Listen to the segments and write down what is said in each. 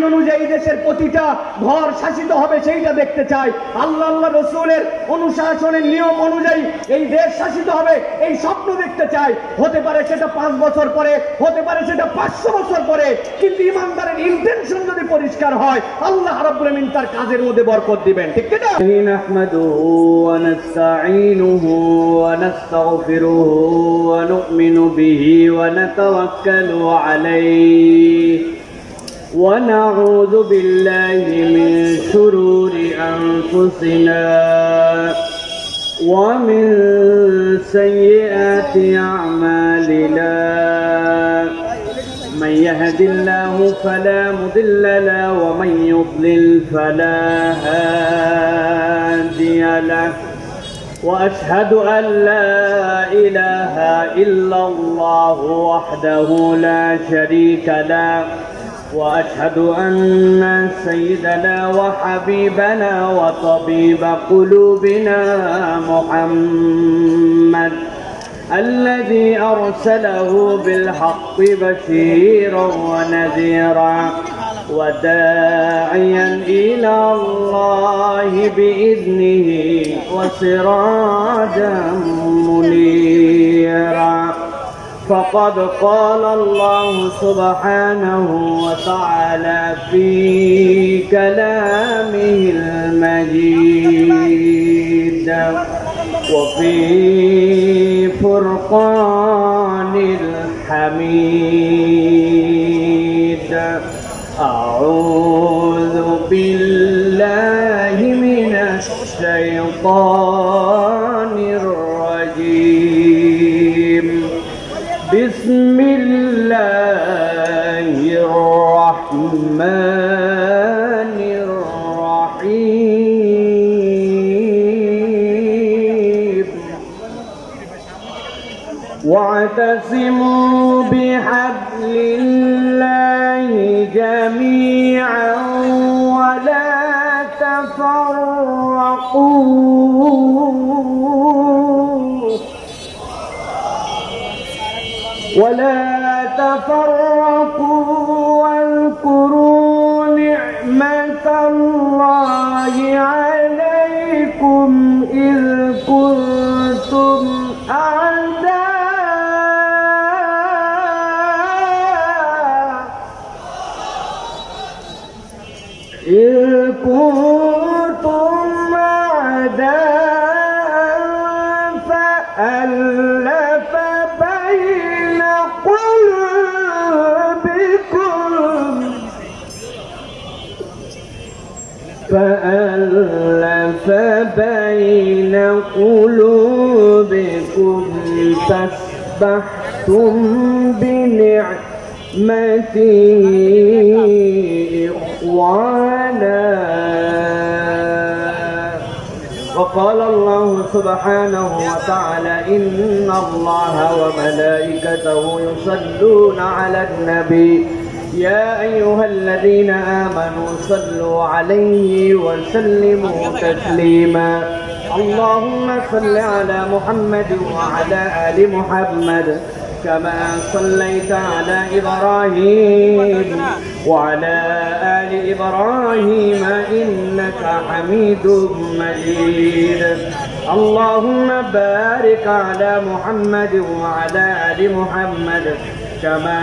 অনুযায়ী দেশের প্রতিটা ঘর শাসিত হবে সেইটা দেখতে চাই। আল্লাহ রসুলের অনুশাসনের নিয়ম অনুযায়ী এই দেশ শাসিত হবে এই স্বপ্ন দেখতে চাই। হতে পারে সেটা 5 বছর পরে, হতে পারে সেটা 500 বছর পরে, কিন্তু ইমানদারের ইন্টেনশন যদি পরিষ্কার হয় আল্লাহ রাব্বুল আমিন তার কাজের মধ্যে বরকত দিবেন। ঠিক কি না? নাহমাদুহু ওয়া নাস্তাঈনুহু ওয়া নাস্তাগফিরুহু ওয়া নু'মিনু বিহি ওয়া নাতাওয়াক্কালু আলাইহি ওয়া নাউযু বিল্লাহি মিন শুরুরি আনফুসিনা ওয়া মিন সাইয়্যাতি আ'মালিনা من يهد الله فلا مضل له ومن يضلل فلا هادي له وأشهد أن لا إله إلا الله وحده لا شريك له وأشهد أن سيدنا وحبيبنا وطبيب قلوبنا محمد الذي أرسله بالحق بشيرا ونذيرا وداعيا إلى الله بإذنه وسراجا منيرا فقد قال الله سبحانه وتعالى في كلامه المجيد وفي فرقان الحميد أعوذ بالله من الشيطان الرجيم بسم الله الرحمن الرحيم واعتصموا بحبل الله جميعا ولا تفرقوا واذكروا نعمة الله عليكم إذ كنتم أعداء فألف بين قلوبكم فأصبحتم بنعمته إخوانا وقال الله سبحانه وتعالى إن الله وملائكته يصلون على النبي يا أيها الذين آمنوا صلوا عليه وسلموا تسليما اللهم صل على محمد وعلى آل محمد كما صليت على إبراهيم وعلى آل إبراهيم إنك حميد مجيد اللهم بارك على محمد وعلى آل محمد كما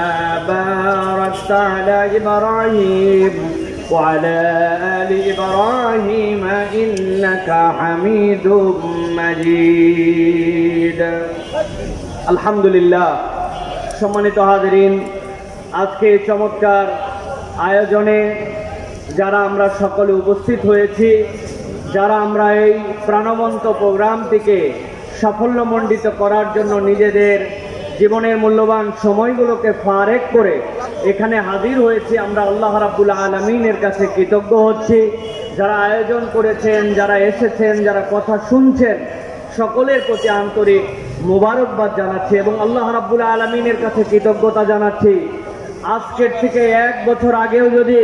باركت على إبراهيم وعلى آل إبراهيم إنك حميد مجيد الحمد لله সম্মানিত হাজিরিন আজকে চমৎকার আয়োজনে যারা আমরা সকলে উপস্থিত হয়েছি যারা আমরা এই প্রাণবন্ত প্রোগ্রামটিকে সাফল্যমণ্ডিত করার জন্য নিজেদের জীবনের মূল্যবান সময়গুলোকে ফারেক করে এখানে হাজির হয়েছি আমরা আল্লাহ রাব্বুল আলামিনের কাছে কৃতজ্ঞ হচ্ছি যারা আয়োজন করেছেন যারা এসেছেন যারা কথা শুনছেন সকলের প্রতি আন্তরিক মোবারকবাদ জানাচ্ছি এবং আল্লাহ রাব্বুল আলামিনের কাছে কৃতজ্ঞতা জানাচ্ছি আজকের থেকে 1 বছর আগেও যদি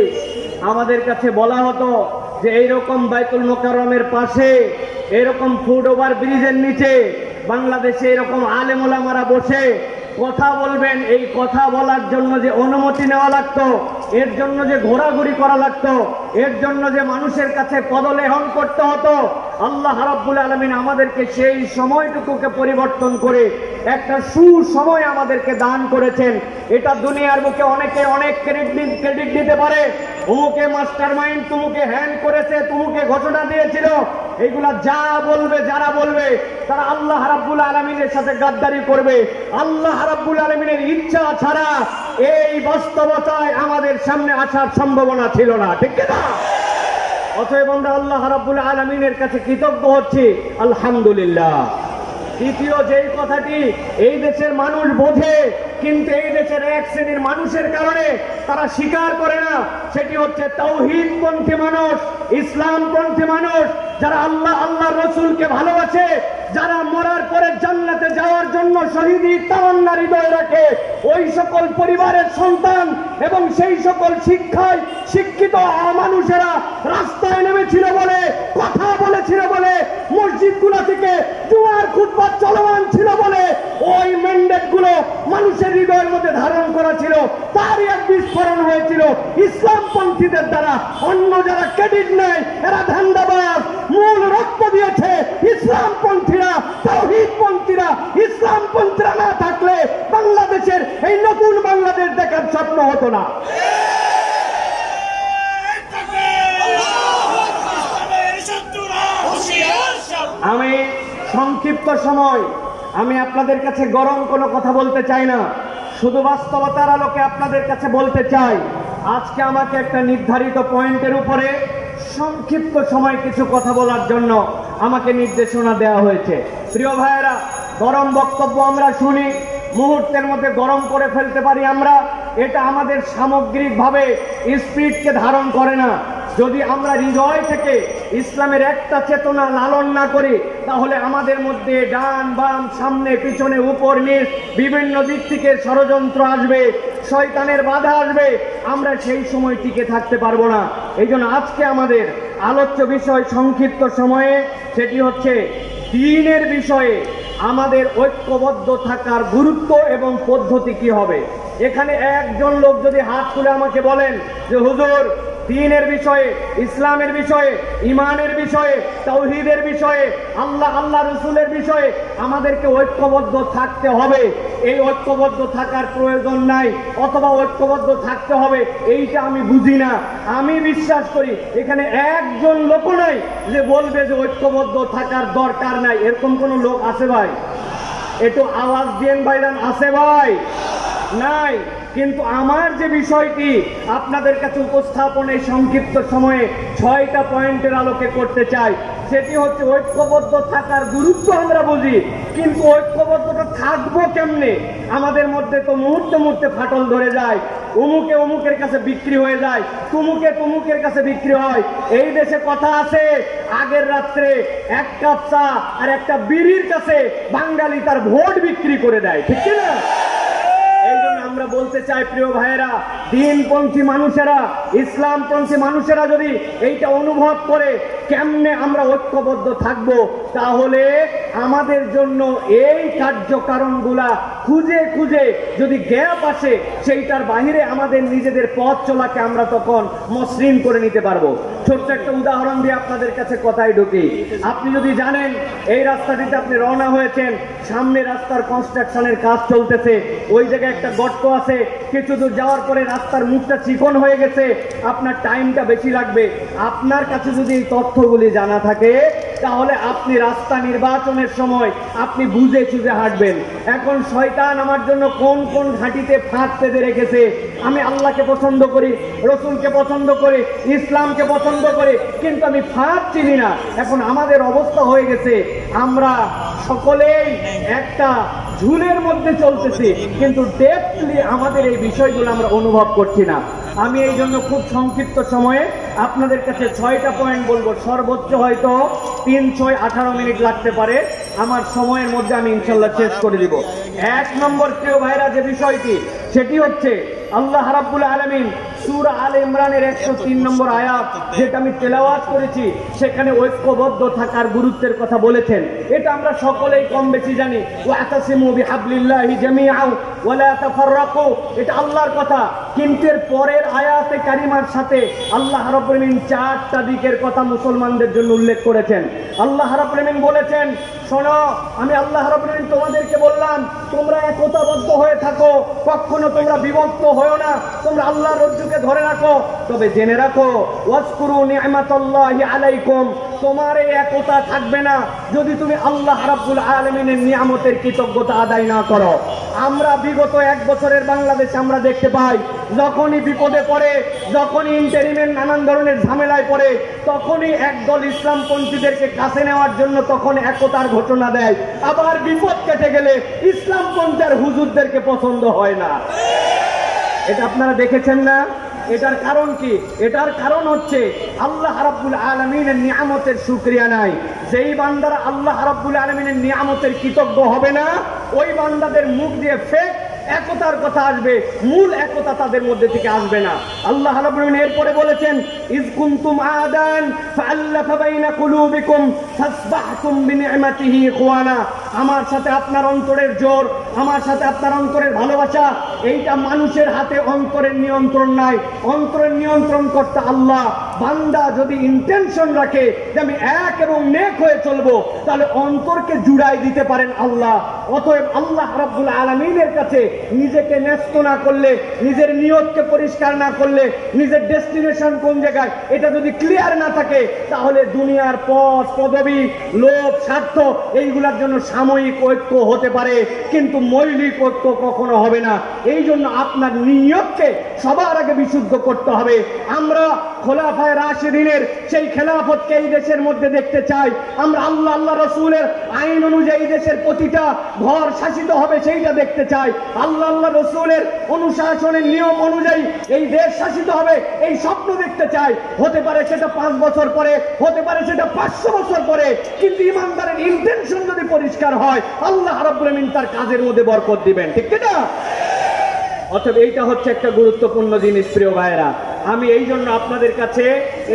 আমাদের কাছে বলা হতো যে এইরকম বাইতুল মোকাররমের পাশে এরকম ফুট ওভার ব্রিজের নিচে বাংলাদেশে এরকম আলেম ওলামারা বসে কথা বলবেন, এই কথা বলার জন্য যে অনুমতি নেওয়া লাগতো, এর জন্য যে ঘোরাঘুরি করা লাগতো, এর জন্য যে মানুষের কাছে পদলেহন করতে হতো, আল্লাহ রাব্বুল আলামিন আমাদেরকে সেই সময়টুকুকে পরিবর্তন করে একটা সুসময় আমাদেরকে দান করেছেন। এটা দুনিয়ার বুকে অনেকে অনেক ক্রেডিট দিতে পারে, তুমুকে মাস্টার মাইন্ড, তুমুকে হ্যান্ড করেছে, তুমুকে ঘোষণা দিয়েছিল, এইগুলা যা বলবে, যারা বলবে তারা আল্লাহ রাব্বুল আলামিনের সাথে গাদ্দারি করবে। আল্লাহ রাব্বুল আলামিনের ইচ্ছা ছাড়া এই বাস্তবতায় আমাদের সামনে আসার সম্ভাবনা ছিল না, ঠিক না? অতএব আমরা আল্লাহ রাব্বুল আলামিনের কাছে কৃতজ্ঞ হচ্ছি, আলহামদুলিল্লাহ। দ্বিতীয় যেই কথাটি এই দেশের মানুষ বোঝে, কিন্তু এই দেশের এক শ্রেণীর মানুষের কারণে তারা স্বীকার করে না, সেটি হচ্ছে তাওহীদপন্থী মানুষ, ইসলামপন্থী মানুষ, যারা আল্লাহ রসুলকে ভালোবাসে, যারা মরার পরে জান্নাতে যাওয়ার জন্য শহীদি তামান্না হৃদয়ে রাখে, ওই সকল পরিবারের সন্তান এবং সেই সকল শিক্ষায় শিক্ষিত মানুষেরা রাস্তায় নেমেছিল বলে, কথা বলেছিল বলে, মসজিদগুলো থেকে জুমার খুতবা চলমান ছিল বলে ওই ম্যান্ডেট গুলো মানুষের হৃদয়ের মধ্যে ধারণ করা ছিল, তারই এক বিস্ফোরণ হয়েছিল ইসলামপন্থীদের দ্বারা। অন্য যারা ক্রেডিট নেয় এরা ধান্দাবাজ, মূল রক্ত দিয়েছে ইসলামপন্থীরা, তাওহীদপন্থীরা। ইসলামপন্থীরা না থাকলে বাংলাদেশের এই নতুন বাংলাদেশ দেখার স্বপ্ন হতো না। আমি সংক্ষিপ্ত সময় আমি আপনাদের কাছে গরম কোনো কথা বলতে চাই না, শুধু বাস্তবতার আলোকে আপনাদের কাছে বলতে চাই। আজকে আমাকে একটা নির্ধারিত পয়েন্টের উপরে সংক্ষিপ্ত সময় কিছু কথা বলার জন্য আমাকে নির্দেশনা দেওয়া হয়েছে। প্রিয় ভাইয়েরা, গরম বক্তব্য আমরা শুনি, মুহূর্তের মধ্যে গরম করে ফেলতে পারি আমরা, এটা আমাদের সামগ্রিকভাবে স্পিরিটকে ধারণ করে না। যদি আমরা হৃদয় থেকে ইসলামের একটা চেতনা লালন না করি, তাহলে আমাদের মধ্যে ডান বাম সামনে পিছনে উপর নিচ বিভিন্ন দিক থেকে ষড়যন্ত্র আসবে, শয়তানের বাধা আসবে, আমরা সেই সময় টিকে থাকতে পারবো না। এই জন্য আজকে আমাদের আলোচ্য বিষয় সংক্ষিপ্ত সময়ে, সেটি হচ্ছে দ্বীনের বিষয়ে আমাদের ঐক্যবদ্ধ থাকার গুরুত্ব এবং পদ্ধতি কি হবে। এখানে একজন লোক যদি হাত তুলে আমাকে বলেন যে হুজুর, দ্বীনের বিষয়ে, ইসলামের বিষয়ে, ঈমানের বিষয়ে, তাওহীদের বিষয়ে, আল্লাহ রসুলের বিষয়ে আমাদেরকে ঐক্যবদ্ধ থাকতে হবে, এই ঐক্যবদ্ধ থাকার প্রয়োজন নাই, অথবা ঐক্যবদ্ধ থাকতে হবে, এইটা আমি বুঝি না। আমি বিশ্বাস করি এখানে একজন লোক নাই যে বলবে যে ঐক্যবদ্ধ থাকার দরকার নাই। এরকম কোন লোক আছে ভাই? একটু আওয়াজ দিয়েন ভাইরান, আছে ভাই? নাই। কিন্তু আমার যে বিষয়টি আপনাদের কাছে উপস্থাপনের সংক্ষিপ্ত সময়ে 6টা পয়েন্টের আলোকে করতে চাই, সেটি হচ্ছে ঐক্যবদ্ধ থাকার গুরুত্ব আমরা বুঝি, কিন্তু ঐক্যবদ্ধটা থাকবো কেমনে? আমাদের মধ্যে তো মুহূর্তে মুহূর্তে ফাটল ধরে যায়, অমুকে অমুকের কাছে বিক্রি হয়ে যায়, তুমুকে তুমুকের কাছে বিক্রি হয়। এই দেশে কথা আছে, আগের রাত্রে এক কাপ চা আর একটা বিড়ির কাছে বাঙালি তার ভোট বিক্রি করে দেয়, ঠিক না? আমরা বলতে চাই প্রিয় ভাইয়েরা, দ্বীনপন্থী মানুষেরা, ইসলামপন্থী মানুষেরা যদি এইটা অনুভব করে কেমনে আমরা ঐক্যবদ্ধ থাকব, তাহলে আমাদের জন্য এই কার্যকারণগুলা খুঁজে খুঁজে যদি গ্যাপ আসে, সেইটার বাহিরে আমাদের নিজেদের পথ চলাকে আমরা তখন মসৃণ করে নিতে পারবো। ছোট্ট একটা উদাহরণ দিয়ে আপনাদের কাছে কথাই ঢুকি। আপনি যদি জানেন এই রাস্তাটিতে আপনি রওনা হয়েছেন, সামনে রাস্তার কনস্ট্রাকশনের কাজ চলতেছে, ওই জায়গায় একটা গর্ত আছে, কিছু দূর যাওয়ার পরে রাস্তার মুখটা চিকন হয়ে গেছে, আপনার টাইমটা বেশি লাগবে। আপনার কাছে যদি এই তথ্যগুলি জানা থাকে, তাহলে আপনি রাস্তা নির্বাচনের সময় আপনি বুঝে চুঝে হাঁটবেন। এখন শয়তান আমার জন্য কোন কোন ঘাঁটিতে ফাঁক পেতে রেখেছে। আমি আল্লাহকে পছন্দ করি, রসুলকে পছন্দ করি, ইসলামকে পছন্দ করি, কিন্তু আমি ফাঁক চিনি না। এখন আমাদের অবস্থা হয়ে গেছে, আমরা সকলেই একটা ঝুলের মধ্যে চলতেছি, কিন্তু ডেপথলি আমাদের এই বিষয়গুলো আমরা অনুভব করছি না। আমি এই জন্য খুব সংক্ষিপ্ত সময়ে আপনাদের কাছে 6টা পয়েন্ট বলবো, সর্বোচ্চ হয়তো 3, 6, 18 মিনিট লাগতে পারে। আমার সময়ের মধ্যে আমি ইনশাল্লাহ শেষ করে দিব। 1 নম্বর প্রিয় ভাইরা যে বিষয়টি, সেটি হচ্ছে আল্লাহ রাব্বুল আলামিন সূরা আলে ইমরানের 103 নম্বর আয়াত যেটা আমি তেলাওয়াত করেছি, সেখানে ঐক্যবদ্ধ থাকার গুরুত্বের কথা বলেছেন। এটা আমরা সকলেই কম বেশি জানি। ওয়াতাসিমু বিহাবলিল্লাহি জামিআন ওয়া লা তাফাররাকু, এটা আল্লাহর কথা। কিন্তু এর পরের আয়াতে কারিমার সাথে আল্লাহ রাব্বুল আলামিন 4টা দিকের কথা মুসলমানদের জন্য উল্লেখ করেছেন। আল্লাহ রাব্বুল আলামিন বলেছেন, শোনো, আমি আল্লাহ রাব্বুল আলামিন তোমাদেরকে বললাম তোমরা একতাবদ্ধ হয়ে থাকো, কখনো তোমরা বিভক্ত হয়ো না, তোমরা আল্লাহর রজ্জুকে ধরে রাখো। তবে জেনে রাখো, ওয়াজকুরু নি'মাতাল্লাহি আলাইকুম, তোমার এই একতা থাকবে না যদি তুমি আল্লাহ রাব্বুল আলামিনের নিয়ামতের কৃতজ্ঞতা আদায় না করো। আমরা বিগত 1 বছরের বাংলাদেশে আমরা দেখতে পাই, যখনই বিপদে পড়ে, যখনই ইন্টারিমের নানান ধরনের ঝামেলায় পড়ে, তখনই একদল ইসলামপন্থীদেরকে কাছে নেওয়ার জন্য তখন একতার ঘোষণা দেয়। আবার বিপদ কেটে গেলে ইসলামপন্থীর হুজুরদেরকে পছন্দ হয় না। এটা আপনারা দেখেছেন না? এটার কারণ কি? এটার কারণ হচ্ছে আল্লাহ রাব্বুল আলামিনের নিয়ামতের শুকরিয়া নাই। যেই বান্দারা আল্লাহ রাব্বুল আলামিনের নিয়ামতের কৃতজ্ঞ হবে না, ওই বান্দাদের মুখ দিয়ে ফেক একতার কথা আসবে, মূল একতা তাদের মধ্যে থেকে আসবে না। আল্লাহ রাব্বুল আলামিন এরপরে বলেছেন, ইজ কুনতুম আদান ফাআল্লাফা বাইনা কুলুবিকুম ফাসবাহতুম বিনি'মাতিহি ইখওয়ানা। আমার সাথে আপনার অন্তরের জোর, আমার সাথে আপনার অন্তরের ভালোবাসা, এইটা মানুষের হাতে অন্তরের নিয়ন্ত্রণ নাই। অন্তরের নিয়ন্ত্রণ করতে আল্লাহ। বান্দা যদি ইন্টেনশন রাখে যে আমি এক এবং নেক হয়ে চলবো, তাহলে অন্তরকে জুড়াই দিতে পারেন আল্লাহ। অতএব আল্লাহ রাব্বুল আলামিনের কাছে নিজেকে ন্যস্ত না করলে, নিজের নিয়তকে পরিষ্কার না করলে, নিজের ডেস্টিনেশন কোন জায়গায় এটা যদি ক্লিয়ার না থাকে, তাহলে দুনিয়ার পদ পদবি, লোভ, স্বার্থ এইগুলোর জন্য সাময়িক ঐক্য হতে পারে, কিন্তু মৌলিক ঐক্য কখনো হবে না। এই জন্য আপনার নিয়তকে সবার আগে বিশুদ্ধ করতে হবে। আমরা খোলাফায়ে রাশিদিনের সেই খেলাফতকে এই দেশের মধ্যে দেখতে চাই। আমরা আল্লাহ রাসূলের আইন অনুযায়ী দেশের প্রতিটা ঘর শাসিত হবে সেইটা দেখতে চাই। আল্লাহ রাসূলের অনুশাসনের নিয়ম অনুযায়ী এই দেশ শাসিত হবে এই স্বপ্ন দেখতে চাই। হতে পারে সেটা 5 বছর পরে, হতে পারে সেটা 500 বছর পরে, কিন্তু ইমানদারের ইন্টেনশন যদি পরিষ্কার হয়, আল্লাহ রাব্বুল আলামিন তার কাজের মধ্যে বরকত দিবেন, ঠিক কি না? অতএব এইটা হচ্ছে একটা গুরুত্বপূর্ণ জিনিস প্রিয় ভাইরা। আমি এই জন্য আপনাদের কাছে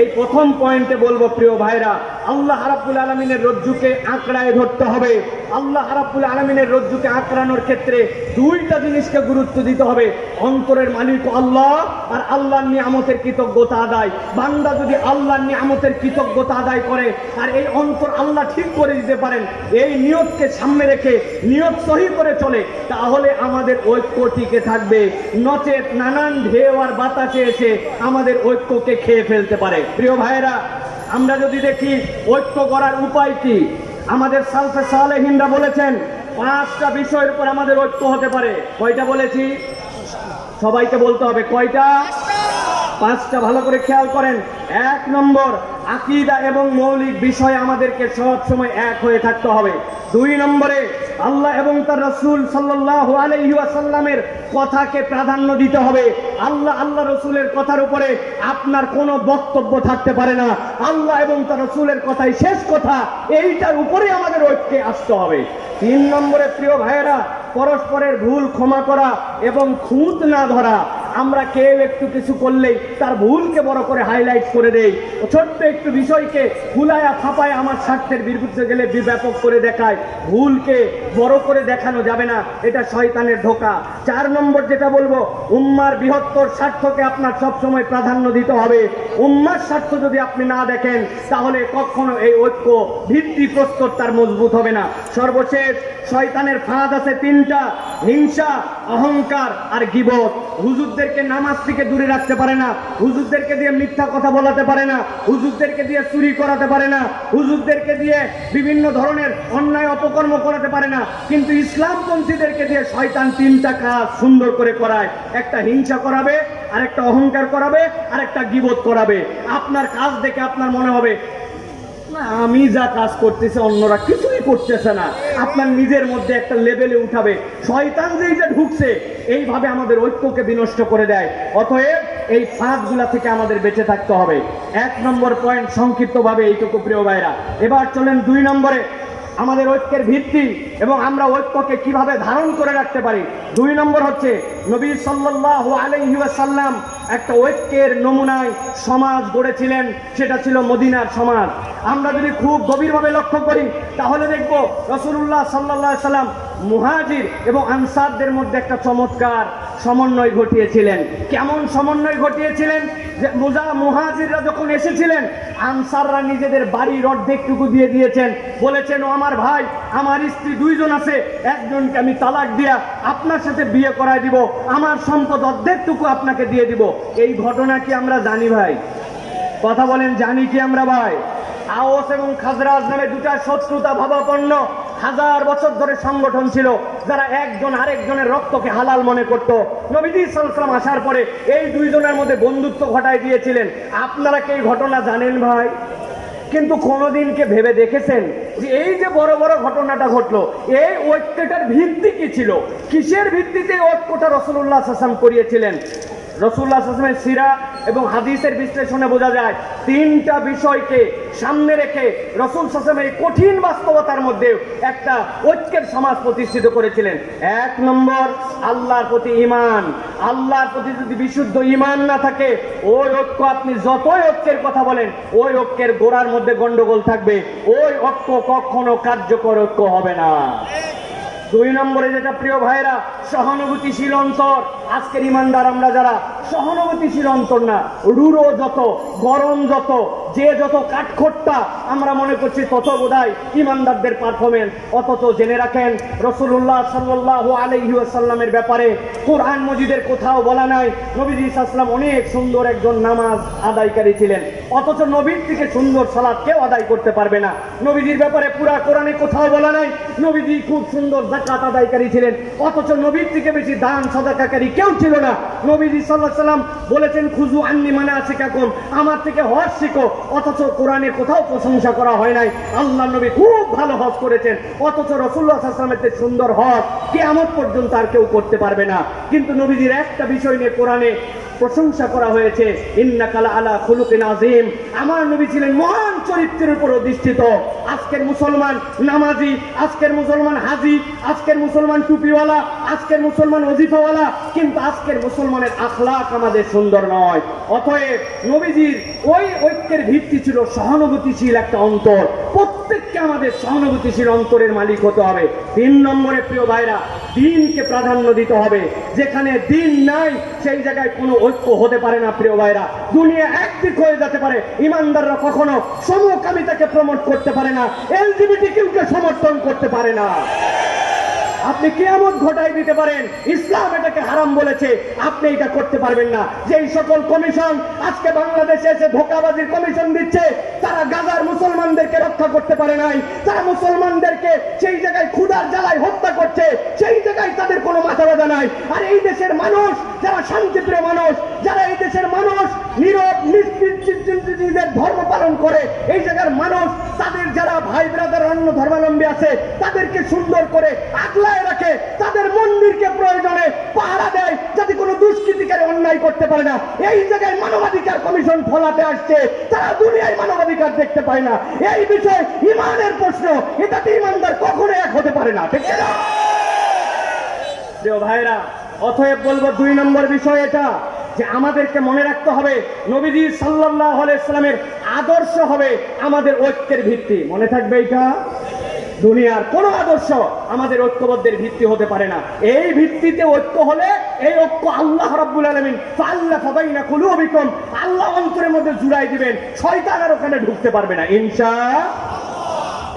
এই প্রথম পয়েন্টে বলবো, প্রিয় ভাইরা, আল্লাহ রাব্বুল আলামিনের রজ্জুকে আঁকড়ায় ধরতে হবে। আল্লাহ রাব্বুল আলামিনের রজ্জুকে আঁকড়ানোর ক্ষেত্রে 2টা জিনিসকে গুরুত্ব দিতে হবে। অন্তরের মালিক আল্লাহ, আর আল্লাহর নিয়ামতের কৃতজ্ঞতা আদায়। বান্দা যদি আল্লাহর নিয়ামতের কৃতজ্ঞতা আদায় করে আর এই অন্তর আল্লাহ ঠিক করে দিতে পারেন, এই নিয়তকে সামনে রেখে নিয়ত সহি করে চলে, তাহলে আমাদের ঐক্য টিকে থাকবে। নচেত নানান ঢেউ আর বাতাসে এসে আমাদের ঐক্যকে খেয়ে ফেলতে পারে। প্রিয় ভাইরা, আমরা যদি দেখি ঐক্য করার উপায় কি, আমাদের সালফে সালেহিনরা বলেছেন 5টা বিষয়ের উপর আমাদের ঐক্য হতে পারে। কয়টা বলেছি? সবাইকে বলতে হবে কয়টা? 5টা। ভালো করে খেয়াল করেন। 1 নম্বর, আকীদা এবং মৌলিক বিষয় আমাদেরকে সব সময় এক হয়ে থাকতে হবে। 2 নম্বরে, আল্লাহ এবং তার রাসূল সাল্লাল্লাহু আলাইহি ওয়াসাল্লামের কথাকে প্রাধান্য দিতে হবে। আল্লাহ রাসূলের কথার উপরে আপনার কোনো বক্তব্য থাকতে পারে না। আল্লাহ এবং তার রাসূলের কথাই শেষ কথা, এইটার উপরে আমাদের ঐক্যে আসতে হবে। 3 নম্বরে, প্রিয় ভাইয়েরা, পরস্পরের ভুল ক্ষমা করা এবং খুঁত না ধরা। আমরা কেউ একটু কিছু করলেই তার ভুলকে বড় করে হাইলাইট করে দেই, ছোট্ট একটু বিষয়কে ফুলায়া ফাপায় আমার স্বার্থের বিরুদ্ধে গেলে ব্যাপক করে দেখায়। ভুলকে বড় করে দেখানো যাবে না, এটা শয়তানের ধোঁকা। 4 নম্বর যেটা বলবো, উম্মার বৃহত্তর স্বার্থকে আপনার সবসময় প্রাধান্য দিতে হবে। উম্মার স্বার্থ যদি আপনি না দেখেন, তাহলে কখনো এই ঐক্য ভিত্তি প্রস্তর তার মজবুত হবে না। সর্বশেষ, শয়তানের ফাঁদ আছে 3টা: হিংসা, অহংকার আর গীবত। হুজুরদেরকে নামাজ থেকে দূরে রাখতে পারে না, হুজুরদেরকে দিয়ে মিথ্যা কথা বলাতে পারে না, হুজুরদেরকে দিয়ে চুরি করাতে পারে না, হুজুরদেরকে দিয়ে বিভিন্ন ধরনের অন্যায় অপকর্ম করাতে পারে না, কিন্তু ইসলামপন্থীদেরকে দিয়ে শয়তান 3টা কাজ সুন্দর করে করায়। একটা হিংসা করাবে, আর একটা অহংকার করাবে, আর একটা গীবত করাবে। আপনার কাজ দেখে আপনার মনে হবে না আমি যা কাজ করতেছে অন্যরা কিছুই করতেছে না, আপনার নিজের মধ্যে একটা লেভেলে উঠাবে। শয়তান যেই যে ঢুকছে, এইভাবে আমাদের ঐক্যকে বিনষ্ট করে দেয়। অতএব এই ফাঁদগুলা থেকে আমাদের বেঁচে থাকতে হবে। 1 নম্বর পয়েন্ট সংক্ষিপ্তভাবে এইটুকু প্রিয় ভাইরা। এবার চলেন 2 নম্বরে। আমাদের ঐক্যের ভিত্তি এবং আমরা ঐক্যকে কিভাবে ধারণ করে রাখতে পারি। 2 নম্বর হচ্ছে নবী সাল্লাল্লাহু আলাইহি ওয়াসাল্লাম একটা ঐক্যের নমুনায় সমাজ গড়েছিলেন, সেটা ছিল মদিনার সমাজ। আমরা যদি খুব গভীরভাবে লক্ষ্য করি তাহলে দেখব রাসূলুল্লাহ সাল্লাল্লাহু আলাইহি সাল্লাম মুহাজির এবং আনসারদের মধ্যে একটা চমৎকার সমন্বয় ঘটিয়েছিলেন। কেমন সমন্বয় ঘটিয়েছিলেন? যে মুহাজিররা যখন এসেছিলেন, আনসাররা নিজেদের বাড়ির অর্ধেকটুকু দিয়ে দিয়েছেন, বলেছেন ও আমার ভাই, আমার স্ত্রী 2 জন আছে, একজনকে আমি তালাক দিয়া আপনার সাথে বিয়ে করায় দিব, আমার সম্পদ অর্ধেকটুকু আপনাকে দিয়ে দিব। এই ঘটনা কি আমরা জানি ভাই? কথা বলেন, জানি কি আমরা ভাই? আওস এবং খাজরাজ নামে 2টা শত্রুতা ভাবাপন্ন 1000 বছর ধরে সংগঠন ছিল, যারা একজন আরেকজনের রক্তকে হালাল মনে করত। নবীজি সাল্লাল্লাহু আলাইহি ওয়াসাল্লাম আসার পরে এই 2 জনের মধ্যে বন্ধুত্ব ঘটায় দিয়েছিলেন। আপনারা কি এই ঘটনা জানেন ভাই? কিন্তু কোনোদিনকে ভেবে দেখেছেন যে এই যে বড় বড় ঘটনাটা ঘটলো, এই ঐক্যটার ভিত্তি কি ছিল? কিসের ভিত্তিতে ঐক্যটা রাসূলুল্লাহ সাল্লাল্লাহু আলাইহি ওয়াসাল্লাম করিয়েছিলেন? রাসূলুল্লাহ সাল্লাল্লাহু আলাইহি ওয়াসাল্লামের সিরা এবং হাদিসের বিশ্লেষণে বোঝা যায় 3টা বিষয়কে সামনে রেখে রাসূল সাল্লাল্লাহু আলাইহি ওয়াসাল্লাম এই কঠিন বাস্তবতার মধ্যে একটা ঐক্যের সমাজ প্রতিষ্ঠিত করেছিলেন। 1 নম্বর, আল্লাহর প্রতি ঈমান। আল্লাহর প্রতি যদি বিশুদ্ধ ঈমান না থাকে, ওই ঐক্য আপনি যতই ঐক্যের কথা বলেন, ওই ঐক্যের গোড়ার মধ্যে গন্ডগোল থাকবে, ওই ঐক্য কখনো কার্যকর ঐক্য হবে না। 2 নম্বরে যেটা প্রিয় ভাইরা, সহানুভূতিশীল অন্তর। আজকের ইমানদার আমরা যারা সহানুভূতিশীল অন্তর না, রূঢ় যত, গরম যত, যে যত কাঠখোট্টা আমরা মনে করছি তত বোধহয় ইমানদারদের পারফরমেন্স। অথচ জেনে রাখেন রাসূলুল্লাহ সাল্লাল্লাহু আলাইহি ওয়াসাল্লামের ব্যাপারে কোরআন মজিদের কোথাও বলা নাই নবীজি সাল্লাল্লাহু আলাইহি ওয়াসাল্লাম অনেক সুন্দর একজন নামাজ আদায়কারী ছিলেন, অথচ নবীর থেকে সুন্দর সালাত কেউ আদায় করতে পারবে না। নবীজির ব্যাপারে পুরা কোরআনে কোথাও বলা নাই নবীজি খুব সুন্দর যাকাত আদায়কারী ছিলেন, অথচ নবীর থেকে বেশি দান সাদাকাকারী কেউ ছিল না। নবীজি সাল্লাল্লাহু আলাইহি ওয়াসাল্লাম বলেছেন খুযু আন্নী মানাসিকাকুম, আমার থেকে হজ শিখো, অথচ কোরআনে কোথাও প্রশংসা করা হয় নাই আল্লাহর নবী খুব ভালো হজ করেছেন, অথচ রাসূলুল্লাহ সাল্লাল্লাহু আলাইহি ওয়াসাল্লামের সুন্দর হজ কিয়ামত পর্যন্ত আর কেউ করতে পারবে না। কিন্তু নবীজির একটা বিষয় নিয়ে কোরআনে প্রশংসা করা হয়েছে, ইন্নাকা আলা খুলুকিন আযীম, আমার নবী ছিলেন মহান চরিত্রের উপর অধিষ্ঠিত। আজকের মুসলমান নামাজি, আজকের মুসলমান হাজি, আজকের মুসলমান টুপিওয়ালা, আজকের মুসলমান ওজিফাওয়ালা, কিন্তু আজকের মুসলমানের আখলাক আমাদের সুন্দর নয়। অতএব নবীজির ওই ঐক্যের ভিত্তি ছিল সহানুভূতিশীল একটা অন্তর। প্রত্যেককে আমাদের সহানুভূতিশীল অন্তরের মালিক হতে হবে। 3 নম্বরে প্রিয় ভাইরা, দ্বীনকে প্রাধান্য দিতে হবে। যেখানে দ্বীন নাই সেই জায়গায় কোনো ঐক্য হতে পারে না প্রিয় ভাইরা। দুনিয়া একদিক হয়ে যেতে পারে, ইমানদাররা কখনো সমকামিতাকে প্রমোট করতে পারে না, এলজিবিটিকিউকে সমর্থন করতে পারে না। আপনি কিয়ামত ঘটাই দিতে পারেন, ইসলাম এটাকে হারাম বলেছে, আপনি এটা করতে পারবেন না। যেই সকল কমিশন আজকে বাংলাদেশে এসে ধোঁকাবাজির কমিশন দিচ্ছে, তারা গাজার মুসলমানদেরকে রক্ষা করতে পারে নাই, তারা মুসলমানদেরকে সেই জায়গায় ক্ষুধার জ্বালায় হত্যা করছে, সেই জায়গায় তাদের কোনো মাথা ব্যথা নাই। আর এই দেশের মানুষ যারা শান্তিপ্রিয় মানুষ, যারা এই দেশের মানুষ নীরব নিজের ধর্ম পালন করে, এই জায়গার মানুষ তাদের যারা ভাই ব্রাদার অন্য ধর্মাবলম্বী আছে তাদেরকে সুন্দর করে আগলায় রাখে, তাদের মন্দিরকে প্রয়োজনে পাহারা দেয় যাতে কোনো দুষ্কৃতিকারী অন্যায় করতে পারে না। এই জায়গায় মানবাধিকার কমিশন ফলাতে আসছে, তারা দুনিয়ায় মানবাধিকার দেখতে পায় না। এই বিষয় ইমানের প্রশ্ন, এটাতে ইমানদার কখনো এক হতে পারে না, ঠিক না প্রিয় ভাইরা? অতএব বলবো 2 নম্বর বিষয় এটা যে আমাদেরকে মনে রাখতে হবে নবীজি সাল্লাল্লাহু আলাইহি ওয়াসাল্লামের আদর্শ হবে আমাদের ঐক্যের ভিত্তি। মনে থাকবে এটা। দুনিয়ার কোন আদর্শ আমাদের ঐক্যবদ্ধের ভিত্তি হতে পারে না। এই ভিত্তিতে ঐক্য হলে এই ঐক্য আল্লাহ রাব্বুল আলামিন ফাআল্লাফা বাইনা কুলুবিকুম, আল্লাহ অন্তরের মধ্যে জুড়াই দিবেন, শয়তান আর ওখানে ঢুকতে পারবে না ইনশাআল্লাহ।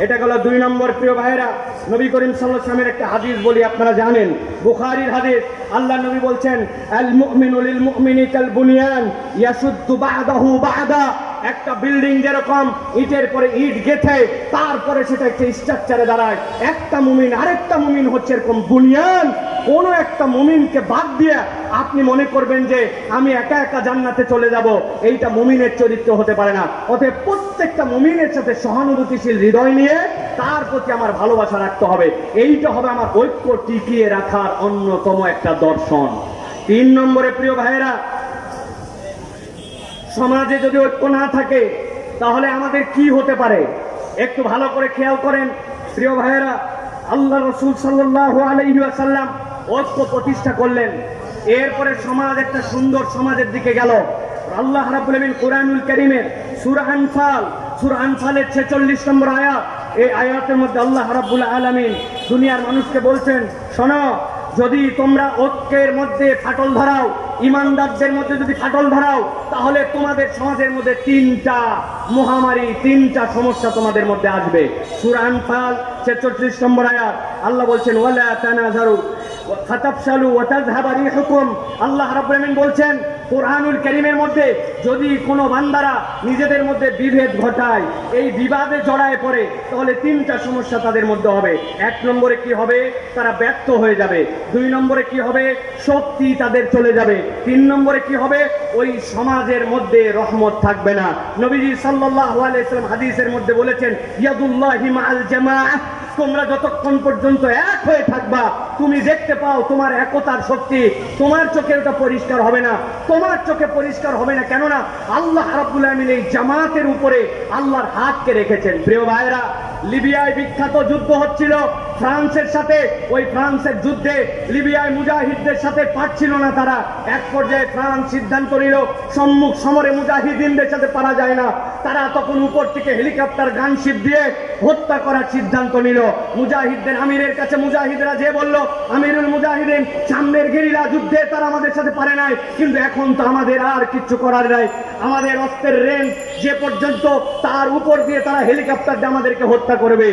এটা গেল 2 নম্বর। প্রিয় ভাইরা, নবী করিম সাল্লাল্লাহু আলাইহি ওয়াসাল্লামের একটা হাদিস বলি, আপনারা জানেন, বুখারীর হাদিস। আল্লাহ নবী বলছেন আল মুমিনু লিল মুমিনি কাল বুনিয়ান ইয়াশুদ্দু বা'দাহু বা'দা। একটা বিল্ডিং যেরকম ইটের পরে ইট গেথে তারপরে সেটা একটা স্ট্রাকচারে দাঁড়ায়, একটা মুমিন আরেকটা মুমিন হচ্ছে এরকম বুনিয়ান। কোন একটা মুমিনকে বাদ দিয়ে আপনি মনে করবেন যে আমি একা একা জান্নাতে চলে যাব, এইটা মুমিনের চরিত্র হতে পারে না। অতএব প্রত্যেকটা মুমিনের সাথে সহানুভূতিশীল হৃদয় নিয়ে তার প্রতি আমার ভালোবাসা রাখতে হবে। এইটা হবে আমার ঐক্য টিকিয়ে রাখার অন্যতম একটা দর্শন। 3 নম্বরে প্রিয় ভাইয়েরা, সমাজে যদি ঐক্য না থাকে তাহলে আমাদের কি হতে পারে একটু ভালো করে খেয়াল করেন। প্রিয় ভাইয়েরা, আল্লাহ রাসূল সাল্লাল্লাহু আলাইহি ওয়াসাল্লাম ঐক্য প্রতিষ্ঠা করলেন। এরপরে সমাজ একটা সুন্দর সমাজের দিকে গেল। আল্লাহ রাব্বুল আলামিন কোরআনুল কারীমের সূরা আনফালের 46 নম্বর আয়াত, এই আয়াতের মধ্যে আল্লাহ রাব্বুল আলামিন দুনিয়ার মানুষকে বলছেন, শোনো, যদি তোমরা ঐক্যের মধ্যে ফাটল ধরাও, ইমানদারদের মধ্যে যদি ফাটল ধরাও, তাহলে তোমাদের সমাজের মধ্যে তিনটা মহামারী, তিনটা সমস্যা তোমাদের মধ্যে আসবে। সূরা আনফাল 46 নম্বর আয়াত, আল্লাহ বলছেন, ওয়ালা তানাজারু ফাতাফশালু ওয়া তাযহাবা রিহুকুম। আল্লাহ রাব্বুল আলামিন বলছেন কোরআনুল কারীমের মধ্যে, যদি কোনো বান্দারা নিজেদের মধ্যে বিভেদ ঘটায়, এই বিবাদে জড়ায় পড়ে, তাহলে তিনটা সমস্যা তাদের মধ্যে হবে। 1 নম্বরে কি হবে? তারা ব্যর্থ হয়ে যাবে। 2 নম্বরে কি হবে? শক্তি তাদের চলে যাবে। 3 নম্বরে কি হবে? ওই সমাজের মধ্যে রহমত থাকবে না। নবীজি সাল্লাল্লাহু আলাইহি ওয়াসাল্লাম হাদিসের মধ্যে বলেছেন, ইয়াদুল্লাহি মাআল জামাআহ, তোমরা যতক্ষণ পর্যন্ত এক হয়ে থাকবা, তুমি দেখতে পাও তোমার একতার শক্তি, তোমার চোখে ওটা পরিষ্কার হবে না, তোমার চোখে পরিষ্কার হবে না। কেননা আল্লাহ রাব্বুল আলামিন এই জামাতের উপরে আল্লাহর হাতকে রেখেছেন। প্রিয় ভাইরা, লিবিয়ায় বিখ্যাত যুদ্ধ হচ্ছিল ফ্রান্সের সাথে। ওই ফ্রান্সের যুদ্ধে লিবিয়ায় মুজাহিদদের সাথে পারছিল না তারা। এক পর্যায়ে ফ্রান্স সিদ্ধান্ত নিল, সম্মুখ সমরে মুজাহিদিনদের সাথে পারা যায় না। তারা তখন উপর থেকে হেলিকপ্টার গানশিপ দিয়ে হত্যা করার সিদ্ধান্ত নিল। মুজাহিদদের আমিরের কাছে মুজাহিদরা যে বলল, আমিরুল মুজাহিদিন, সামনের গেরিলা যুদ্ধে তারা আমাদের সাথে পারে নাই, কিন্তু এখন তো আমাদের আর কিচ্ছু করার নাই। আমাদের অস্ত্রের রেঞ্জ যে পর্যন্ত, তার উপর দিয়ে তারা হেলিকপ্টার দিয়ে আমাদেরকে হত্যা করবে।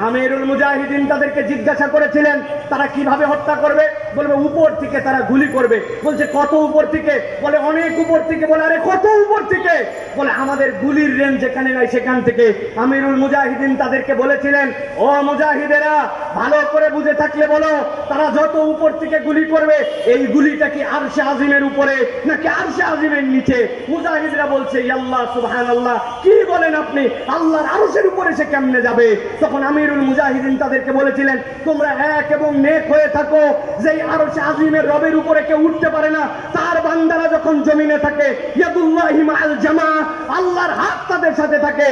আমিরুল মুজাহিদিন তাদেরকে জিজ্ঞাসা করেছিলেন, তারা কিভাবে হত্যা করবে? বলবে উপর থেকে তারা গুলি করবে। বলছে কত উপর থেকে? বলে অনেক উপর থেকে। বলে আরে কত উপর থেকে? বলে আমাদের গুলির রেঞ্জ যেখানে নাই সেখান থেকে। আমিরুল মুজাহিদিন তাদেরকে বলেছিলেন, ও মুজাহিদেরা, ভালো করে বুঝে থাকলে বলো, তারা যত উপর থেকে গুলি করবে, এই গুলিটা কি আরশে আজিমের উপরে নাকি আরশে আজিমের নিচে? মুজাহিদরা বলছে, আল্লাহ সুবহানাল্লাহ, কি বলেন আপনি? আল্লাহর আরশের উপরে সে কেমনে যাবে? তখন আমিরুল মুজাহিদিন তাদেরকে বলেছিলেন, তোমরা এক এবং নেক হয়ে থাকো, যেই আরশে আজিমের রবের উপরে কেউ উঠতে পারে না, তার বান্দারা যখন জমিনে থাকে, ইয়াদুল্লাহি মাআল জামাআহ, আল্লাহর হাত তাদের সাথে থাকে।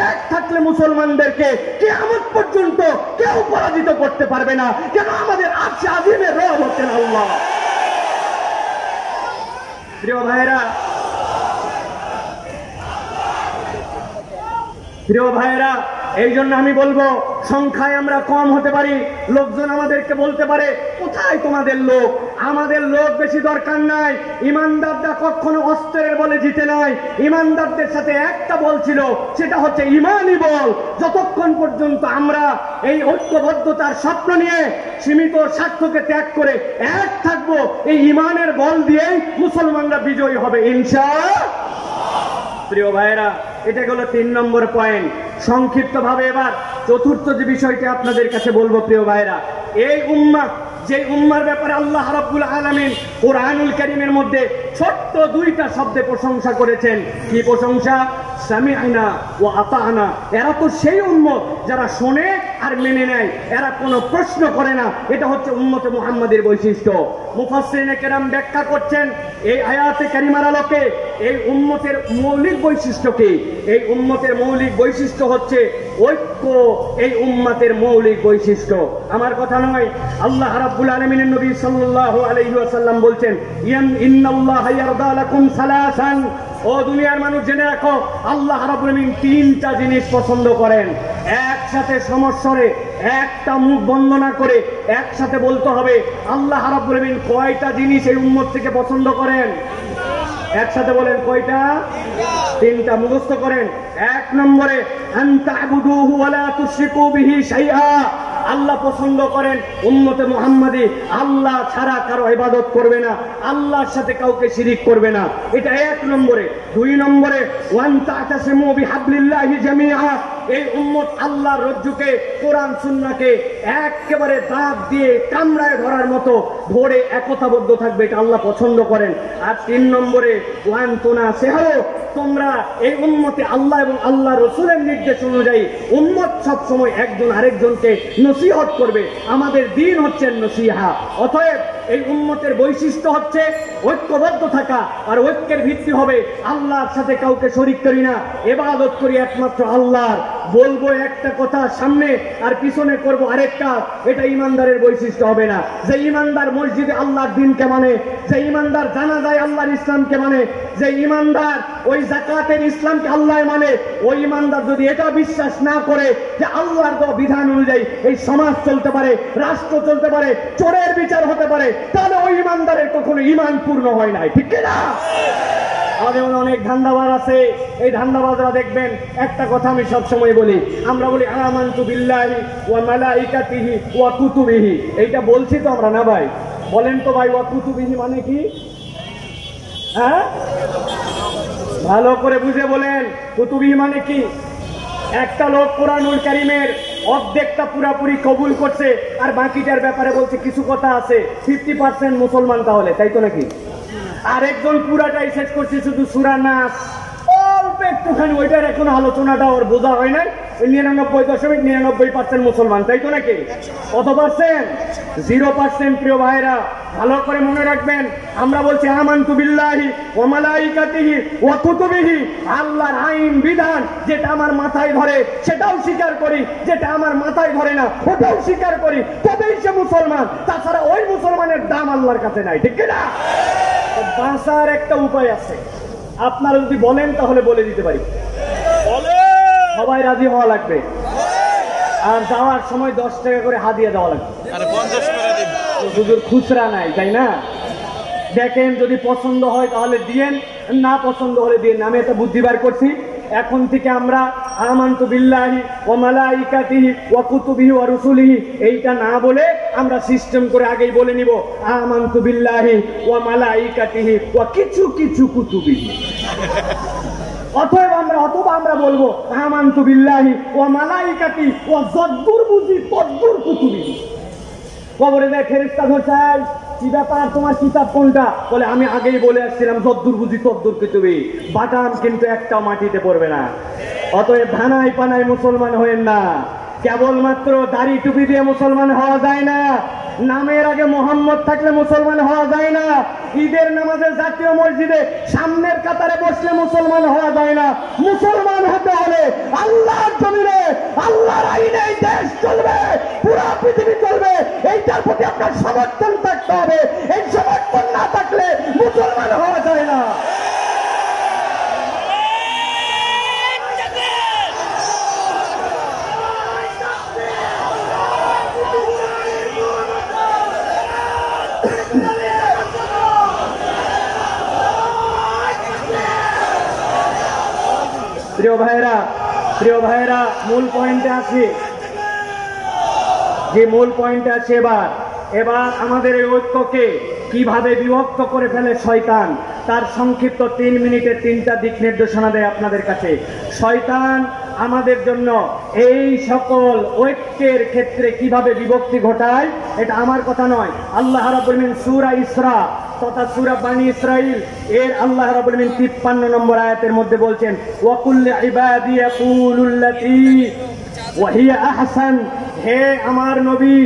এক থাকলে মুসলমানদেরকে কিয়ামত পর্যন্ত কেউ পরাজিত করতে পারবে না। কেন? আমাদের আরশে আজিমের রব হচ্ছেন আল্লাহ। প্রিয় ভাইয়েরা, এই জন্য আমি বলবো, সংখ্যায় আমরা কম হতে পারি, লোকজন আমাদেরকে বলতে পারে, কোথায় তোমাদের লোক? আমাদের লোক বেশি দরকার নাই। ইমানদাররা কখনো অস্ত্রের বলে জিতে নাই। ইমানদারদের সাথে একটা বল ছিল, সেটা হচ্ছে ইমানি বল। যতক্ষণ পর্যন্ত আমরা এই ঐক্যবদ্ধতার স্বপ্ন নিয়ে সীমিত স্বার্থকে ত্যাগ করে এক থাকবো, এই ইমানের বল দিয়েই মুসলমানরা বিজয়ী হবে ইনশাআল্লাহ। প্রিয় ভাইয়েরা, এটা হলো 3 নম্বর পয়েন্ট। সংক্ষিপ্ত ভাবে এবার চতুর্থ যে বিষয়টি আপনাদের কাছে বলবো, প্রিয় ভাইয়েরা, এই উম্মাহ, যে উম্মার ব্যাপারে আল্লাহ রাব্বুল আলামিন কোরআনুল কারীমের মধ্যে ছোট্ট 2টা শব্দে প্রশংসা করেছেন। কি প্রশংসা? সামি'না ওয়া আতা'না। এরা তো সেই উম্মত যারা শোনে আর মেনে নেয়, এরা কোনো প্রশ্ন করে না। এটা হচ্ছে উম্মতে মুহাম্মাদের বৈশিষ্ট্য। মুফাসসিরিনে কেরাম ব্যাখ্যা করছেন এই আয়াতে কারিমার আলোকে এই উম্মতের মৌলিক বৈশিষ্ট্য কি? এই উম্মতের মৌলিক বৈশিষ্ট্য হচ্ছে ঐক্য। এই উম্মতের মৌলিক বৈশিষ্ট্য আমার কথা নয়, আল্লাহ রাব্বুল আলামিনের নবী সাল্লাল্লাহু আলাইহি ওয়াসাল্লাম বলছেন, ইন্নাল্লাহা ইয়ারদা লাকুম সালাসান। ও দুনিয়ার মানুষ, জেনে রাখো, আল্লাহ রাব্বুল আলামিন 3টা জিনিস পছন্দ করেন। একসাথে সমস্বরে, একটা মুখ বন্ধ না করে একসাথে বলতে হবে, আল্লাহ রাব্বুল আলামিন কয়টা জিনিস এই উম্মত থেকে পছন্দ করেন? একসাথে বলেন, কয়টা? 3টা মুখস্থ করেন। 1 নম্বরে, আন তা'বুদুহু ওয়া লা তুশরিকু বিহি শাইআ। আল্লাহ পছন্দ করেন উম্মতে মুহাম্মাদি আল্লাহ ছাড়া কারো ইবাদত করবে না, আল্লাহর সাথে কাউকে শিরিক করবে না। এটা 1 নম্বরে। 2 নম্বরে, ওয়ান তা'তাসিমু বিহাবলিল্লাহি জামিআ। এই উম্মত আল্লাহর রজ্জুকে, কোরআন সুন্নাহকে একেবারে দাঁত দিয়ে কামড়ায় ধরার মতো ধরে একতাবদ্ধ থাকবে, এটা আল্লাহ পছন্দ করেন। আর 3 নম্বরে, ওয়ান তুনাসিহু। তোমরা এই উম্মতে আল্লাহ এবং আল্লাহ রাসূলের নির্দেশ অনুযায়ী উম্মত সব সময় একজন আরেকজনকে নসিহত করবে। আমাদের দ্বীন হচ্ছে নসিহা। অতএব এই উম্মতের বৈশিষ্ট্য হচ্ছে ঐক্যবদ্ধ থাকা, আর ঐক্যের ভিত্তি হবে আল্লাহর সাথে কাউকে শরীক করি না, ইবাদত করি একমাত্র আল্লাহর। বলবো একটা কথা সামনে আর পিছনে করব আরেকটা, এটা ইমানদারের বৈশিষ্ট্য হবে না। যে ইমানদার মসজিদে আল্লাহর দিনকে মানে, যে ইমানদার জানাজায় আল্লাহর ইসলামকে মানে, যে ইমানদার ওই যাকাতের ইসলামকে আল্লাহ মানে, ওই ইমানদার যদি এটা বিশ্বাস না করে যে আল্লাহর দেওয়া বিধান অনুযায়ী এই সমাজ চলতে পারে, রাষ্ট্র চলতে পারে, চোরের বিচার হতে পারে, তাহলে ওই ইমানদারের কখনো ইমান পূর্ণ হয় নাই, ঠিক না? আমাদের অনেক ধান্দাবাজ আছে, এই ধান্দাবাজরা দেখবেন একটা কথা আমি সবসময় বলি, আমরা বলি আমানতু বিল্লাহি ওয়া মালাইকাতিহি ওয়া কুতুবিহি, এইটা বলছি তো আমরা না ভাই? বলেন তো ভাই, ওয়া কুতুবিহি মানে কি? হ্যাঁ, ভালো করে বুঝে বলেন, কুতুবিহি মানে কি? একটা লোক কুরআনুল কারীমের অর্ধেকটা পুরাপুরি কবুল করছে আর বাকিটার ব্যাপারে বলছে কিছু কথা আছে, 50% মুসলমান তাহলে, তাই তো নাকি? আরেকজন পুরাটাই শেষ করছে শুধু সূরা নাস, অল্প একটুখানি, ওইটার এখন আলোচনাটা ওর বোঝা হয় নাই, 99.99% মুসলমান, তাই তো নাকি? কত পার্সেন্ট? 0%। প্রিয় ভাইরা, ভালো করে মনে রাখবেন, আমরা বলছি আমানতু বিল্লাহি ওয়া মালাইকাতিহি ওয়া কুতুবিহি, আল্লাহর আইন বিধান যেটা আমার মাথায় ধরে সেটাও স্বীকার করি, যেটা আমার মাথায় ধরে না ওটাও স্বীকার করি, তবেই সে মুসলমান। তাছাড়া ওই মুসলমানের দাম আল্লাহর কাছে নাই, ঠিক না? বাঁচার একটা উপায় আছে, আপনারা যদি বলেন তাহলে বলে দিতে পারি। সবাই রাজি হওয়া লাগবে, আর যাওয়ার সময় 10 টাকা করে হাদিয়া দেওয়া লাগবে। হুজুর খুচরা নাই, তাই না? দেখেন, যদি পছন্দ হয় তাহলে দিয়েন, না পছন্দ হলে দিয়েন। আমি একটা বুদ্ধি বার করছি, এখন থেকে আমরা আমানতু বিল্লাহি ওয়া মালাইকাতিহি ওয়া কুতুবিহি ওয়া রুসুলিহি এইটা না বলে আমরা সিস্টেম করে আগেই বলে নিব আমানতু বিল্লাহি ওয়া মালাইকাতিহি ওয়া কিছু কিছু কুতুবিহি। অথবা আমরা বলবো আমানতু বিল্লাহি ওয়া মালাইকাতি ওয়া যদ্দুর বুঝি তদ্দুর কুতুবিহি। কবরে দেয় ফেরেশতা ধরছে, কি ব্যাপার, তোমার কিতাব কোনটা? বলে আমি আগেই বলে আসছিলাম যদ্দুর বুঝি তদ্দুর কুতুবিহি। বাটাম কিন্তু একটাও মাটিতে পড়বে না। অতএব ধানাই পানাই মুসলমান হয়েন না, কেবলমাত্র দাড়ি টুপি দিয়ে মুসলমান হওয়া যায় না, নামের আগে মোহাম্মদ থাকলে মুসলমান হওয়া যায় না, ঈদের নামাজে জাতীয় মসজিদে সামনের কাতারে বসলে মুসলমান হওয়া যায় না। মুসলমান হতে হলে আল্লাহর জমিনে আল্লাহর আইনে এই দেশ চলবে, পুরো পৃথিবী চলবে, এইটার প্রতি আপনার সমর্থন থাকতে হবে। এই সমর্থন না থাকলে মুসলমান হওয়া যায় না। প্রিয় ভাইরা, মূল পয়েন্টে আসি, যে মূল পয়েন্টে আছে এবার আমাদের এই ঐক্যকে কিভাবে বিভক্ত করে ফেলে শয়তান, তার সংক্ষিপ্ত 3 মিনিটে 3টা দিক নির্দেশনা দেয় আপনাদের কাছে। শয়তান আমাদের জন্য এই সকল ঐক্যের ক্ষেত্রে কিভাবে বিভক্তি ঘটায়, এটা আমার কথা নয়। আল্লাহ রাব্বুল আলামিন সূরা ইসরা তথা সূরা বানী ইসরাঈল এর আল্লাহ রাব্বুল আলামিন 53 নম্বর আয়াতের মধ্যে বলছেন, ওয়া কুল্লি ইবাদি ইয়াকুলুল্লাতী ওয়া হিয়া আহসান। হে আমার নবী,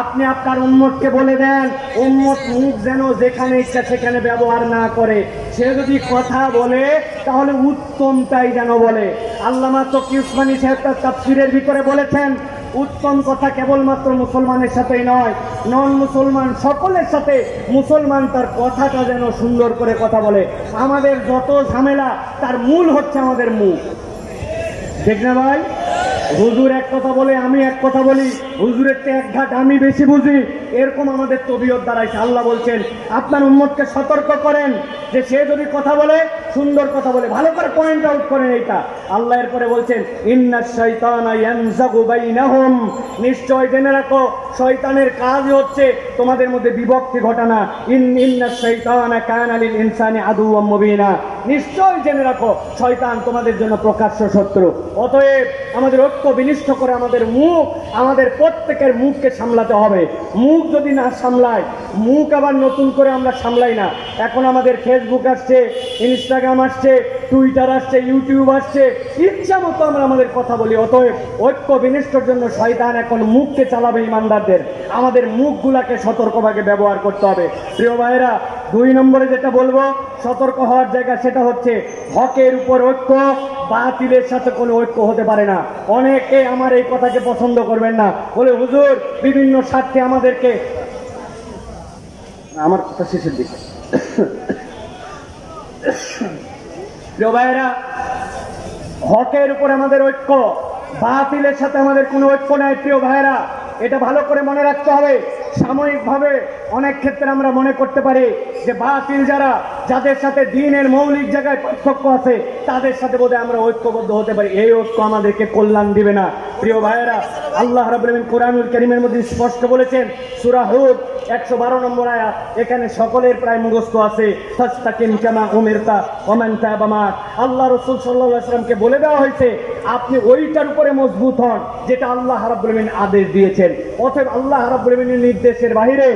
আপনি আপনার উম্মতকে বলে দেন, উম্মত মুখ যেন যেখানে ইচ্ছা সেখানে ব্যবহার না করে, সে যদি কথা বলে তাহলে উত্তমটাই যেন বলে। আল্লামা তকি উসমানী সাহেব তার তাফসীরের ভিতরে বলেছেন, উত্তম কথা কেবলমাত্র মুসলমানের সাথেই নয়, নন মুসলমান সকলের সাথে মুসলমান তার কথাটা যেন সুন্দর করে কথা বলে। আমাদের যত ঝামেলা তার মূল হচ্ছে আমাদের মুখ, ঠিক না ভাই? হুজুর এক কথা বলে, আমি এক কথা বলি, হুজুরের তো এক ঘাট আমি বেশি বুঝি, এরকম আমাদের তবিয়ত দাঁড়াইছে। আল্লাহ বলছেন আপনার উম্মতকে সতর্ক করেন যে সে যদি কথা বলে সুন্দর কথা বলে, ভালো করে পয়েন্ট আউট করেন এইটা। আল্লাহ এরপরে বলছেন ইন্নাশ শাইতানা ইয়ানজাগু বাইনাহুম, নিশ্চয় জেনে রাখো শয়তানের কাজ হচ্ছে তোমাদের মধ্যে বিভক্তি ঘটানো। ইন্নাশ শাইতানা কানা লিল ইনসানি আদুওয়াম মুবিনা, নিশ্চয় জেনে রাখো শয়তান তোমাদের জন্য প্রকাশ্য শত্রু। অতএব আমাদের ঐক্য বিনিষ্ট করে আমাদের মুখ, আমাদের প্রত্যেকের মুখকে সামলাতে হবে। মুখ যদি না সামলায়, মুখ আবার নতুন করে আমরা সামলাই না। এখন আমাদের ফেসবুক আসছে, ইনস্টাগ্রাম আসছে, টুইটার আসছে, ইউটিউব আসছে, ইচ্ছা মতো আমরা আমাদের কথা বলি। অতএব ঐক্য বিনিষ্টর জন্য শয়তান এখন মুখকে চালাবে ইমানদারদের, আমাদের মুখগুলাকে সতর্কভাবে ব্যবহার করতে হবে। প্রিয় ভাইরা, 2 নম্বরে যেটা বলবো সতর্ক হওয়ার জায়গা, সেটা হচ্ছে হকের উপর ঐক্য, বাতিলের সাথে কোনো ঐক্য হতে পারে না। অনেকে আমার এই কথাকে পছন্দ করবেন না, বলে হুজুর বিভিন্ন স্বার্থে আমাদেরকে, আমার কথা শেষের দিকে। প্রিয় ভাইয়েরা, হকের উপর আমাদের ঐক্য, বাতিলের সাথে আমাদের কোনো ঐক্য নাই। প্রিয় ভাইয়েরা, এটা ভালো করে মনে রাখতে হবে। সাময়িকভাবে অনেক ক্ষেত্রে আমরা মনে করতে পারি যে বাতিল যারা, যাদের সাথে দ্বীনের মৌলিক জায়গায় পার্থক্য আছে, তাদের সাথে বোধহয় আমরা ঐক্যবদ্ধ হতে পারি। এই ঐক্য আমাদেরকে কল্যাণ দিবে না। প্রিয় ভাইয়েরা, আল্লাহ রাব্বুল আলামিন কোরআনুল কারীমের মধ্যে স্পষ্ট বলেছেন, সূরা হুদ 112 নম্বর আয়াত, এখানে সকলের প্রায় মুখস্থ আছে, ফাস্তাকিম কামা উমিরতা ওয়া মান তাবা মা'আক। আল্লাহ রাসূল সাল্লাল্লাহু আলাইহি ওয়াসাল্লামকে বলে দেওয়া হয়েছে আপনি ওইটার উপরে মজবুত হন যেটা আল্লাহ রাব্বুল আলামিন আদেশ দিয়েছেন। অতএব আল্লাহ রাব্বুল আলামিনের নির্দেশের বাইরে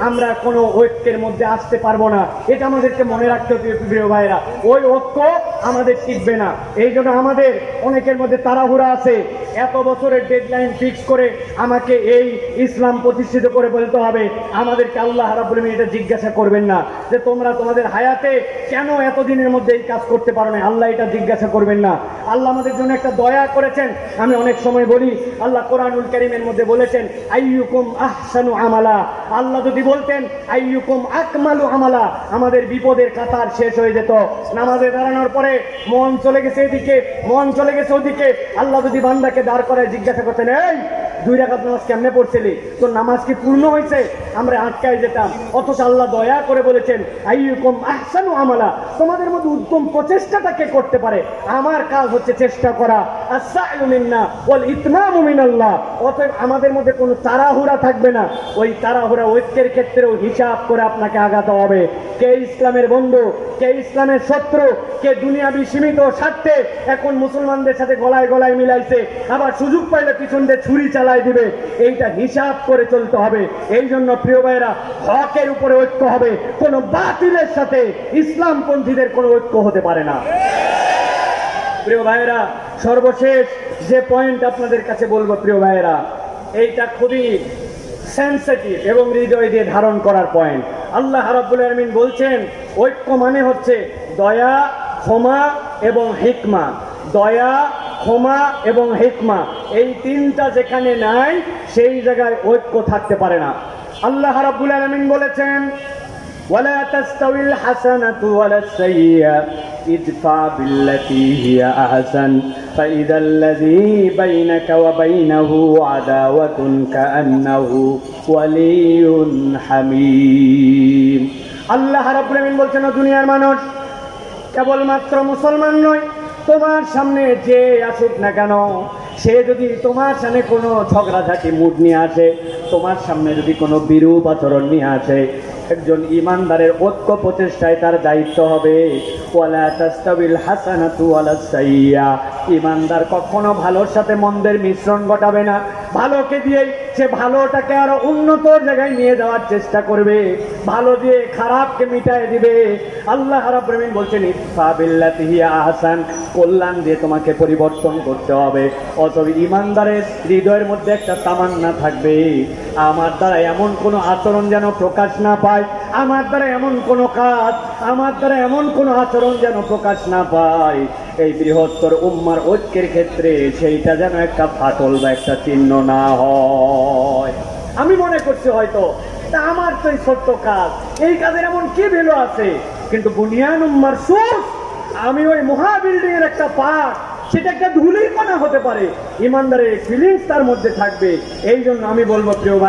আমরা কোনো ঐক্যের মধ্যে আসতে পারবো না। এটা আমাদেরকে মনে রাখতে হবে প্রিয় ভাইরা। ওই ঐক্য আমাদের টিকবে না। এই জন্য আমাদের অনেকের মধ্যে তাড়াহুড়া আছে, এত বছরের ডেডলাইন ফিক্স করে আমাকে এই ইসলাম প্রতিষ্ঠিত করে বলতে হবে। আমাদেরকে আল্লাহ রাব্বুল আলামিন এটা জিজ্ঞাসা করবেন না যে তোমরা তোমাদের হায়াতে কেন এতদিনের মধ্যে এই কাজ করতে পারো না। আল্লাহ এটা জিজ্ঞাসা করবেন না। আল্লাহ আমাদের জন্য একটা দয়া করেছেন। আমি অনেক সময় বলি, আল্লাহ কোরআনুল কারীমের মধ্যে বলেছেন আইয়ুকুম আহসানু আমালা। আল্লাহ যদি বলতেন আইয়ুকুম আকমালু আমালা, আমাদের বিপদের কাতার শেষ হয়ে যেত। নামাজে দাঁড়ানোর পরে মন চলে গেছে এদিকে, মন চলে গেছে ওদিকে। আল্লাহ যদি বান্দাকে দাঁড় করায় জিজ্ঞাসা করতেন, এই 2 রাকাত নামাজ কেমনে পড়ছিলি, তোর নামাজ কি পূর্ণ হয়েছে, আমরা আটকাই যেতাম। অথচ আল্লাহ দয়া করে বলেছেন আইয়ুকুম আহসানু আমালা, তোমাদের মধ্যে উত্তম প্রচেষ্টাটা কে করতে পারে। আমার কাজ হচ্ছে চেষ্টা করা। আস-সা'য়ু মিন্না ওয়াল ইতমামু মিনাল্লাহ। অতএব আমাদের মধ্যে কোনো তাড়াহুড়া থাকবে না। ওই তাড়াহুড়া ঐক্যের ক্ষেত্রেও হিসাব করে আপনাকে আগাতে হবে। কে ইসলামের বন্ধু, কে ইসলামের শত্রু, কে দুনিয়াবি সীমিত স্বার্থে এখন মুসলমানদের সাথে গলায় গলায় মিলাইছে, আবার সুযোগ পাইলে পিছন দিয়ে ছুরি চালাই দিবে, এইটা হিসাব করে চলতে হবে। এই জন্য প্রিয় ভাইরা, হকের উপরে ঐক্য হবে, কোন বাতিলের সাথে ইসলামপন্থীদের কোনো ঐক্য হতে পারে না। প্রিয় ভাইরা, সর্বশেষ যে পয়েন্ট আপনাদের কাছে বলবো প্রিয় ভাইরা, এইটা খুবই সেনসিটিভ এবং হৃদয় দিয়ে ধারণ করার পয়েন্ট। আল্লাহ রাব্বুল আলামিন বলছেন ঐক্য মানে হচ্ছে দয়া, ক্ষমা এবং হিকমা। দয়া, ক্ষমা এবং হিকমা, এই তিনটা যেখানে নাই সেই জায়গায় ঐক্য থাকতে পারে না। আল্লাহ রাব্বুল আলামিন বলেছেন ওয়ালা তাস্তাউিল হাসানাতু ওয়ালাস সাইয়্যা ইদফা বিল্লাতী হিয়া আহসান ফাইদাল্লাযী বাইনাকা ওয়া বাইনাহু আদাওয়াতুন কাআন্নাহু ওয়ালিয়্যুন হামীম। আল্লাহ রাব্বুল আলামিন বলছেন, দুনিয়ার মানুষ, কেবলমাত্র মুসলমান নয়, তোমার সামনে যে আসুক না কেন, সে যদি তোমার সামনে কোনো ঝগড়াঝাটি মুড নিয়ে আসে, তোমার সামনে যদি কোনো বিরূপ আচরণ নিয়ে আসে, একজন ইমানদারের ঐক্য প্রচেষ্টায় তার দায়িত্ব হবে ওয়ালা তাস্তাবিল হাসানাতু ওয়ালাস সাইয়্যা। ইমানদার কখনো ভালোর সাথে মন্দের মিশ্রণ ঘটাবে না। ভালোকে দিয়ে সে ভালোটাকে আরো উন্নত জায়গায় নিয়ে যাওয়ার চেষ্টা করবে, ভালো দিয়ে খারাপকে মিটায় দিবে। আল্লাহ রাব্বুল আলামিন বলছেন ইদফা বিল্লাতী হিয়া আহসান, কল্যাণ দিয়ে তোমাকে পরিবর্তন করতে হবে। অতএব ইমানদারের হৃদয়ের মধ্যে একটা তামান্না থাকবে, আমার দ্বারা এমন কোনো আচরণ যেন প্রকাশ না পায়, আমার দ্বারা এমন কোনো কাজ, আমার দ্বারা এমন কোনো আচরণ যেন প্রকাশ না পায়। এই বৃহত্তর উম্মার ঐক্যের ক্ষেত্রে সেইটা যেন একটা ফাটল বা একটা চিহ্ন না হয়। আমি মনে করছি হয়তো তা আমার তো এই ছোট্ট কাজ, এই কাজের এমন কি ভ্যালু আছে, কিন্তু বুনিয়ান উম্মার সুস, আমি ওই মহা বিল্ডিং এর একটা পার্ট, সেটা একটা ধুলির কণা হতে পারে। ইমানদারের ফিলিংস তার মধ্যে থাকবে। এই জন্য আমি বলবো প্রিয় ভাই,